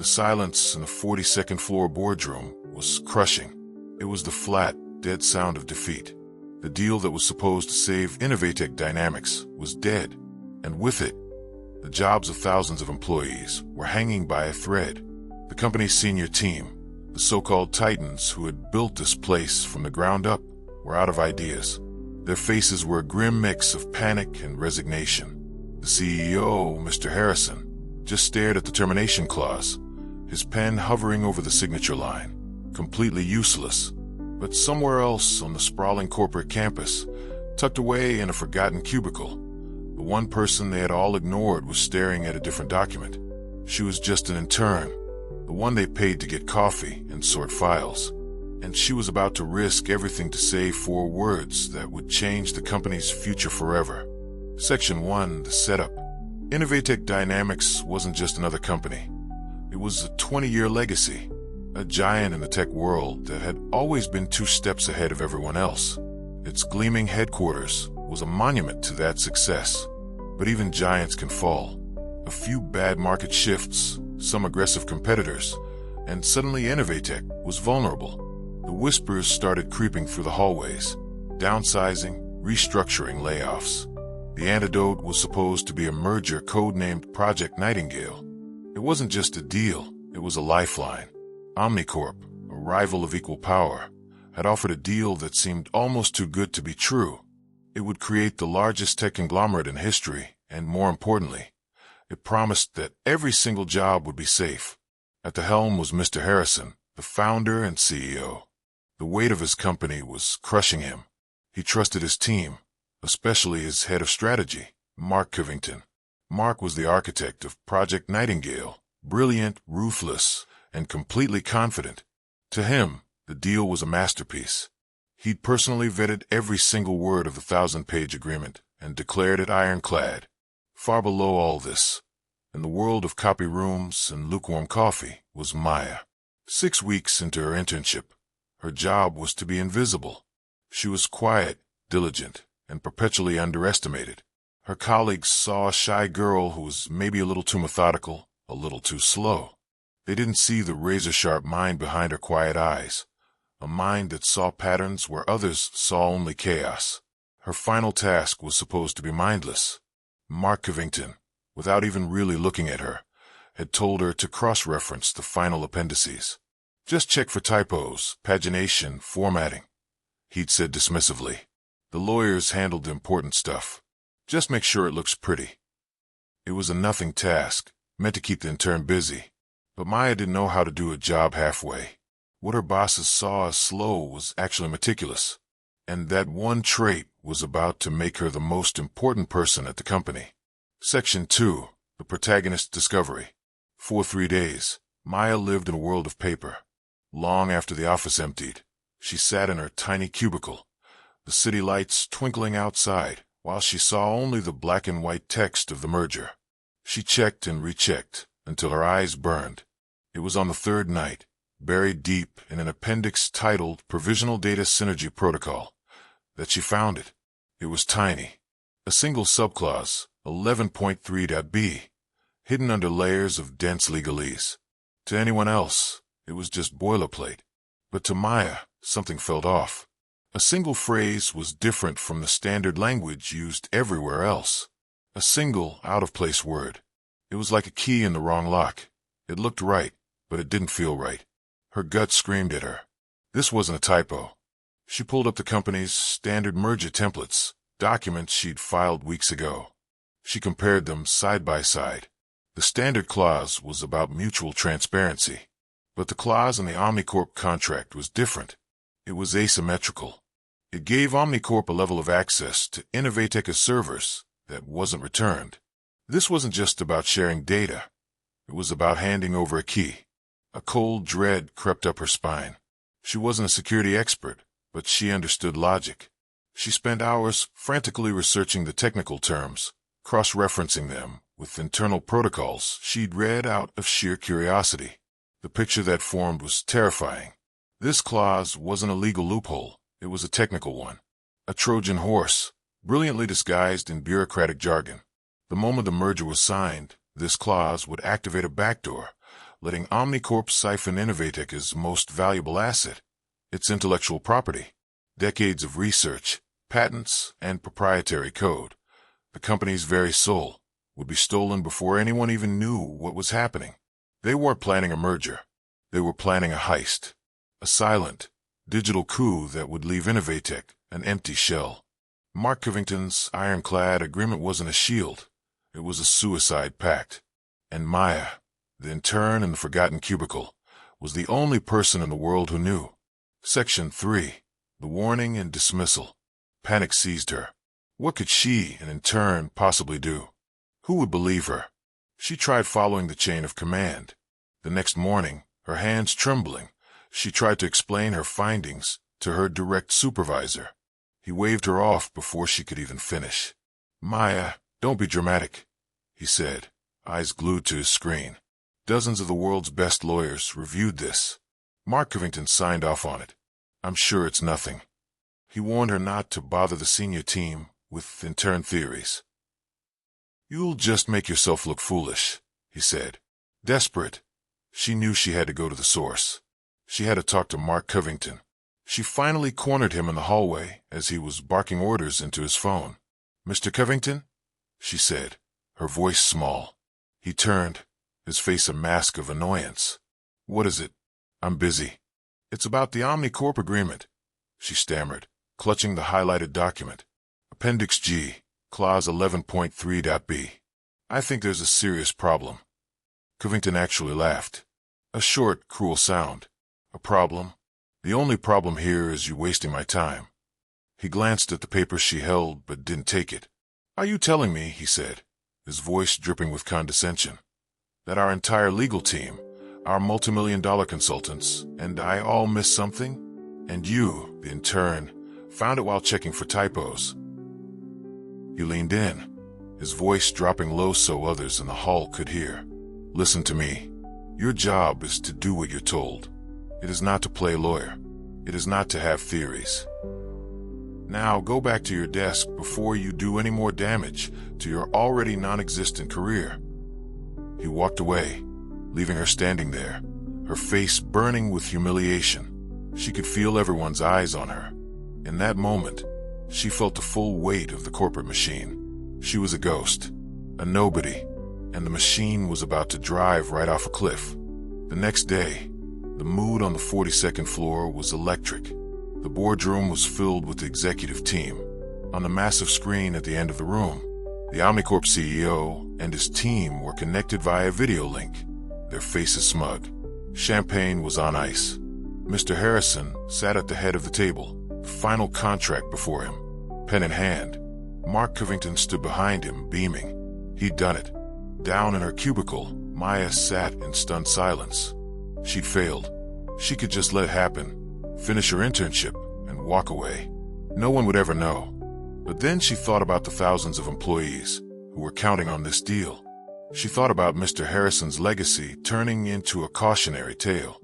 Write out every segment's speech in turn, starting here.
The silence in the 42nd floor boardroom was crushing. It was the flat, dead sound of defeat. The deal that was supposed to save Innovatech Dynamics was dead, and with it, the jobs of thousands of employees were hanging by a thread. The company's senior team, the so-called titans who had built this place from the ground up, were out of ideas. Their faces were a grim mix of panic and resignation. The CEO, Mr. Harrison, just stared at the termination clause, his pen hovering over the signature line, completely useless. But somewhere else on the sprawling corporate campus, tucked away in a forgotten cubicle, the one person they had all ignored was staring at a different document. She was just an intern, the one they paid to get coffee and sort files. And she was about to risk everything to say 4 words that would change the company's future forever. Section 1, the setup. Innovatech Dynamics wasn't just another company. It was a 20-year legacy, a giant in the tech world that had always been 2 steps ahead of everyone else. Its gleaming headquarters was a monument to that success. But even giants can fall. A few bad market shifts, some aggressive competitors, and suddenly Innovatech was vulnerable. The whispers started creeping through the hallways, downsizing, restructuring, layoffs. The antidote was supposed to be a merger codenamed Project Nightingale. It wasn't just a deal, it was a lifeline. Omnicorp, a rival of equal power, had offered a deal that seemed almost too good to be true. It would create the largest tech conglomerate in history, and more importantly, it promised that every single job would be safe. At the helm was Mr. Harrison, the founder and CEO. The weight of his company was crushing him. He trusted his team, especially his head of strategy, Mark Covington. Mark was the architect of Project Nightingale, brilliant, ruthless, and completely confident. To him, the deal was a masterpiece. He'd personally vetted every single word of the 1,000-page agreement and declared it ironclad. Far below all this, in the world of copy rooms and lukewarm coffee, was Maya. 6 weeks into her internship, her job was to be invisible. She was quiet, diligent, and perpetually underestimated. Her colleagues saw a shy girl who was maybe a little too methodical, a little too slow. They didn't see the razor-sharp mind behind her quiet eyes, a mind that saw patterns where others saw only chaos. Her final task was supposed to be mindless. Mark Covington, without even really looking at her, had told her to cross-reference the final appendices. Just check for typos, pagination, formatting. He'd said dismissively. The lawyers handled the important stuff. Just make sure it looks pretty. It was a nothing task, meant to keep the intern busy. But Maya didn't know how to do a job halfway. What her bosses saw as slow was actually meticulous. And that one trait was about to make her the most important person at the company. Section 2, the protagonist's discovery. For 3 days, Maya lived in a world of paper. Long after the office emptied, she sat in her tiny cubicle, the city lights twinkling outside, while she saw only the black and white text of the merger. She checked and rechecked until her eyes burned. It was on the 3rd night, buried deep in an appendix titled Provisional Data Synergy Protocol, that she found it. It was tiny. A single subclause, 11.3.b, hidden under layers of dense legalese. To anyone else, it was just boilerplate. But to Maya, something felt off. A single phrase was different from the standard language used everywhere else. A single, out-of-place word. It was like a key in the wrong lock. It looked right, but it didn't feel right. Her gut screamed at her. This wasn't a typo. She pulled up the company's standard merger templates, documents she'd filed weeks ago. She compared them side by side. The standard clause was about mutual transparency, but the clause in the Omnicorp contract was different. It was asymmetrical. It gave Omnicorp a level of access to Innovatech's servers that wasn't returned. This wasn't just about sharing data. It was about handing over a key. A cold dread crept up her spine. She wasn't a security expert, but she understood logic. She spent hours frantically researching the technical terms, cross-referencing them with internal protocols she'd read out of sheer curiosity. The picture that formed was terrifying. This clause wasn't a legal loophole, it was a technical one. A Trojan horse, brilliantly disguised in bureaucratic jargon. The moment the merger was signed, this clause would activate a backdoor, letting Omnicorp siphon Innovatech's most valuable asset, its intellectual property. Decades of research, patents, and proprietary code, the company's very soul, would be stolen before anyone even knew what was happening. They weren't planning a merger. They were planning a heist. A silent, digital coup that would leave Innovatech an empty shell. Mark Covington's ironclad agreement wasn't a shield. It was a suicide pact. And Maya, the intern in the forgotten cubicle, was the only person in the world who knew. Section 3. The warning and dismissal. Panic seized her. What could she, an intern, possibly do? Who would believe her? She tried following the chain of command. The next morning, her hands trembling, she tried to explain her findings to her direct supervisor. He waved her off before she could even finish. Maya, don't be dramatic, he said, eyes glued to his screen. Dozens of the world's best lawyers reviewed this. Mark Covington signed off on it. I'm sure it's nothing. He warned her not to bother the senior team with intern theories. You'll just make yourself look foolish, he said. Desperate, she knew she had to go to the source. She had to talk to Mark Covington. She finally cornered him in the hallway as he was barking orders into his phone. Mr. Covington? She said, her voice small. He turned, his face a mask of annoyance. What is it? I'm busy. It's about the Omnicorp agreement, she stammered, clutching the highlighted document. Appendix G, Clause 11.3.b. I think there's a serious problem. Covington actually laughed. A short, cruel sound. A problem? The only problem here is you wasting my time. He glanced at the paper she held but didn't take it. Are you telling me, he said, his voice dripping with condescension, that our entire legal team, our multimillion-dollar consultants, and I all missed something? And you, the intern, found it while checking for typos. He leaned in, his voice dropping low so others in the hall could hear. Listen to me. Your job is to do what you're told. It is not to play lawyer. It is not to have theories. Now go back to your desk before you do any more damage to your already non-existent career. He walked away, leaving her standing there, her face burning with humiliation. She could feel everyone's eyes on her. In that moment, she felt the full weight of the corporate machine. She was a ghost, a nobody, and the machine was about to drive right off a cliff. The next day, the mood on the 42nd floor was electric. The boardroom was filled with the executive team. On the massive screen at the end of the room, the Omnicorp CEO and his team were connected via video link, their faces smug. Champagne was on ice. Mr. Harrison sat at the head of the table, the final contract before him, pen in hand. Mark Covington stood behind him, beaming. He'd done it. Down in her cubicle, Maya sat in stunned silence. She'd failed. She could just let it happen, finish her internship, and walk away. No one would ever know. But then she thought about the thousands of employees who were counting on this deal. She thought about Mr. Harrison's legacy turning into a cautionary tale.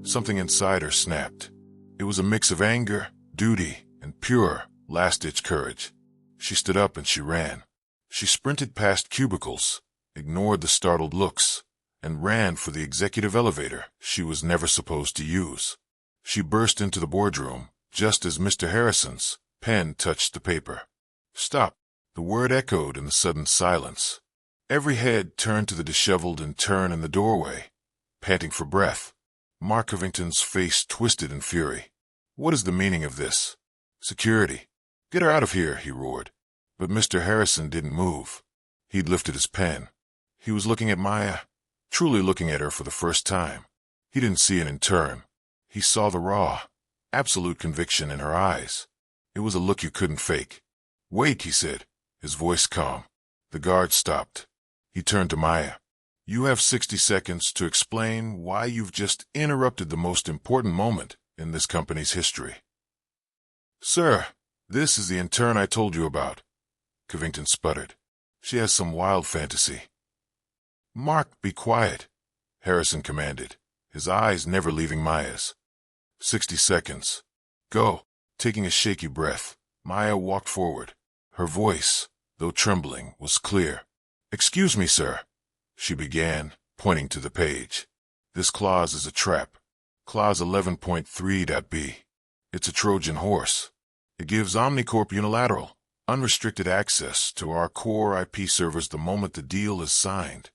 Something inside her snapped. It was a mix of anger, duty, and pure, last-ditch courage. She stood up and she ran. She sprinted past cubicles, ignored the startled looks, and ran for the executive elevator she was never supposed to use. She burst into the boardroom just as Mr. Harrison's pen touched the paper. Stop! The word echoed in the sudden silence. Every head turned to the disheveled intern in the doorway, panting for breath. Mark Covington's face twisted in fury. What is the meaning of this? Security. Get her out of here, he roared. But Mr. Harrison didn't move. He'd lifted his pen. He was looking at Maya, truly looking at her for the first time. He didn't see an intern. He saw the raw, absolute conviction in her eyes. It was a look you couldn't fake. Wait, he said, his voice calm. The guard stopped. He turned to Maya. You have 60 seconds to explain why you've just interrupted the most important moment in this company's history. Sir, this is the intern I told you about, Covington sputtered. She has some wild fantasy. Mark, be quiet, Harrison commanded, his eyes never leaving Maya's. 60 seconds. Go. Taking a shaky breath, Maya walked forward. Her voice, though trembling, was clear. Excuse me, sir, she began, pointing to the page. This clause is a trap. Clause 11.3.b. It's a Trojan horse. It gives Omnicorp unilateral, unrestricted access to our core IP servers the moment the deal is signed.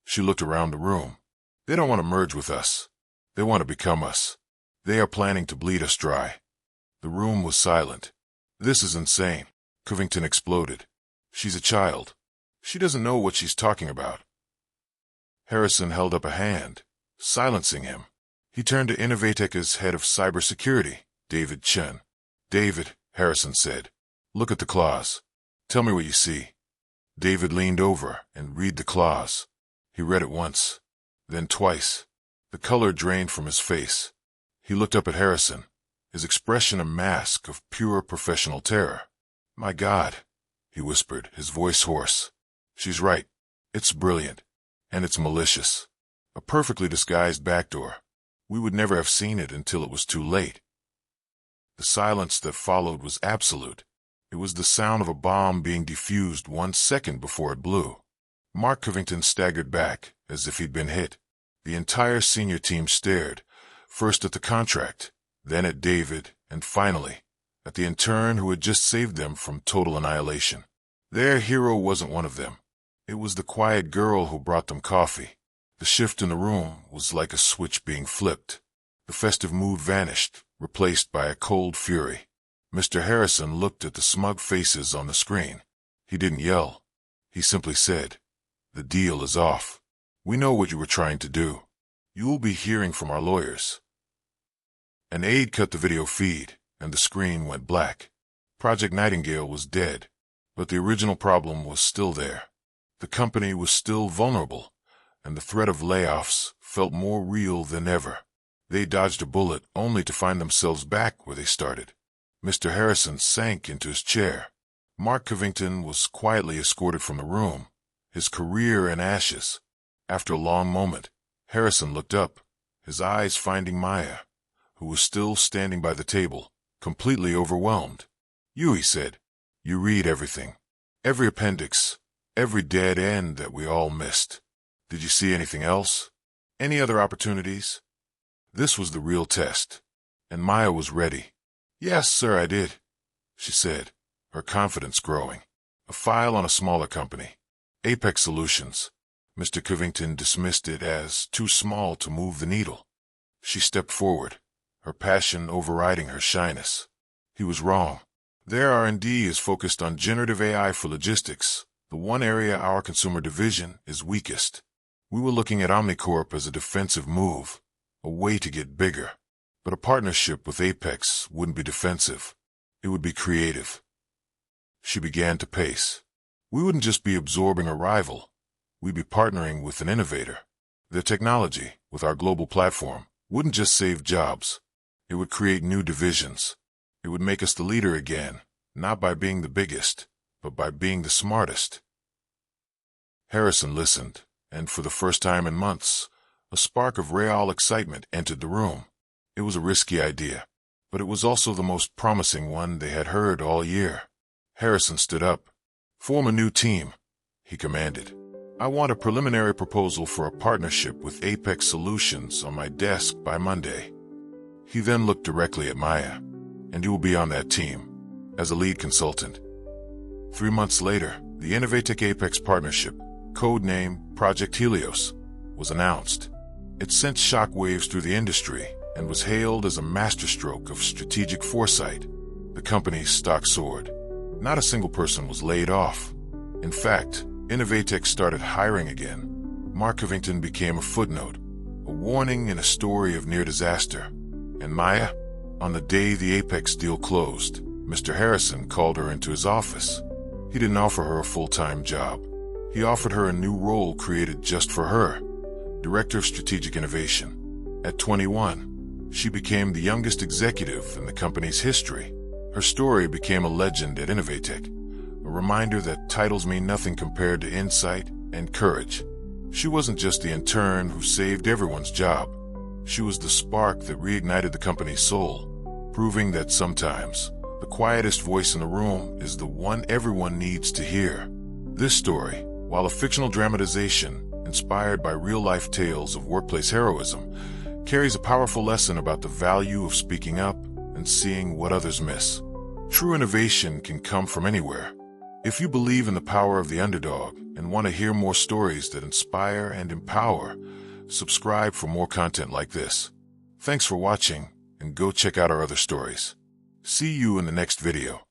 She looked around the room. They don't want to merge with us. They want to become us. They are planning to bleed us dry. The room was silent. This is insane, Covington exploded. She's a child. She doesn't know what she's talking about. Harrison held up a hand, silencing him. He turned to Innovatech's head of cybersecurity, David Chen. David, Harrison said, look at the clause. Tell me what you see. David leaned over and read the clause. He read it once, then twice. The color drained from his face. He looked up at Harrison, his expression a mask of pure professional terror. My God, he whispered, his voice hoarse. She's right. It's brilliant. And it's malicious. A perfectly disguised backdoor. We would never have seen it until it was too late. The silence that followed was absolute. It was the sound of a bomb being defused 1 second before it blew. Mark Covington staggered back, as if he'd been hit. The entire senior team stared, first at the contract, then at David, and finally, at the intern who had just saved them from total annihilation. Their hero wasn't one of them. It was the quiet girl who brought them coffee. The shift in the room was like a switch being flipped. The festive mood vanished, replaced by a cold fury. Mr. Harrison looked at the smug faces on the screen. He didn't yell. He simply said, "The deal is off. We know what you were trying to do. You'll be hearing from our lawyers." An aide cut the video feed, and the screen went black. Project Nightingale was dead, but the original problem was still there. The company was still vulnerable, and the threat of layoffs felt more real than ever. They dodged a bullet only to find themselves back where they started. Mr. Harrison sank into his chair. Mark Covington was quietly escorted from the room, his career in ashes. After a long moment, Harrison looked up, his eyes finding Maya, who was still standing by the table, completely overwhelmed. "You," he said, "you read everything. Every appendix, every dead end that we all missed. Did you see anything else? Any other opportunities?" This was the real test, and Maya was ready. "Yes, sir, I did," she said, her confidence growing. A file on a smaller company, Apex Solutions. Mr. Covington dismissed it as too small to move the needle. She stepped forward, her passion overriding her shyness. He was wrong. Their R&D is focused on generative AI for logistics, the one area our consumer division is weakest. We were looking at Omnicorp as a defensive move, a way to get bigger. But a partnership with Apex wouldn't be defensive. It would be creative. She began to pace. We wouldn't just be absorbing a rival. We'd be partnering with an innovator. Their technology, with our global platform, wouldn't just save jobs. It would create new divisions. It would make us the leader again, not by being the biggest, but by being the smartest. Harrison listened, and for the first time in months, a spark of real excitement entered the room. It was a risky idea, but it was also the most promising one they had heard all year. Harrison stood up. "Form a new team," he commanded. "I want a preliminary proposal for a partnership with Apex Solutions on my desk by Monday." He then looked directly at Maya. "And you will be on that team, as a lead consultant." 3 months later, the Innovatech Apex partnership, codename Project Helios, was announced. It sent shockwaves through the industry and was hailed as a masterstroke of strategic foresight. The company's stock soared. Not a single person was laid off. In fact, Innovatech started hiring again. Mark Covington became a footnote, a warning in a story of near disaster. And Maya, on the day the Apex deal closed, Mr. Harrison called her into his office. He didn't offer her a full-time job. He offered her a new role created just for her, Director of Strategic Innovation. At 21, she became the youngest executive in the company's history. Her story became a legend at Innovatech, a reminder that titles mean nothing compared to insight and courage. She wasn't just the intern who saved everyone's job. She was the spark that reignited the company's soul, proving that sometimes the quietest voice in the room is the one everyone needs to hear. This story, while a fictional dramatization, inspired by real-life tales of workplace heroism, carries a powerful lesson about the value of speaking up and seeing what others miss. True innovation can come from anywhere. If you believe in the power of the underdog and want to hear more stories that inspire and empower, subscribe for more content like this. Thanks for watching, and go check out our other stories. See you in the next video.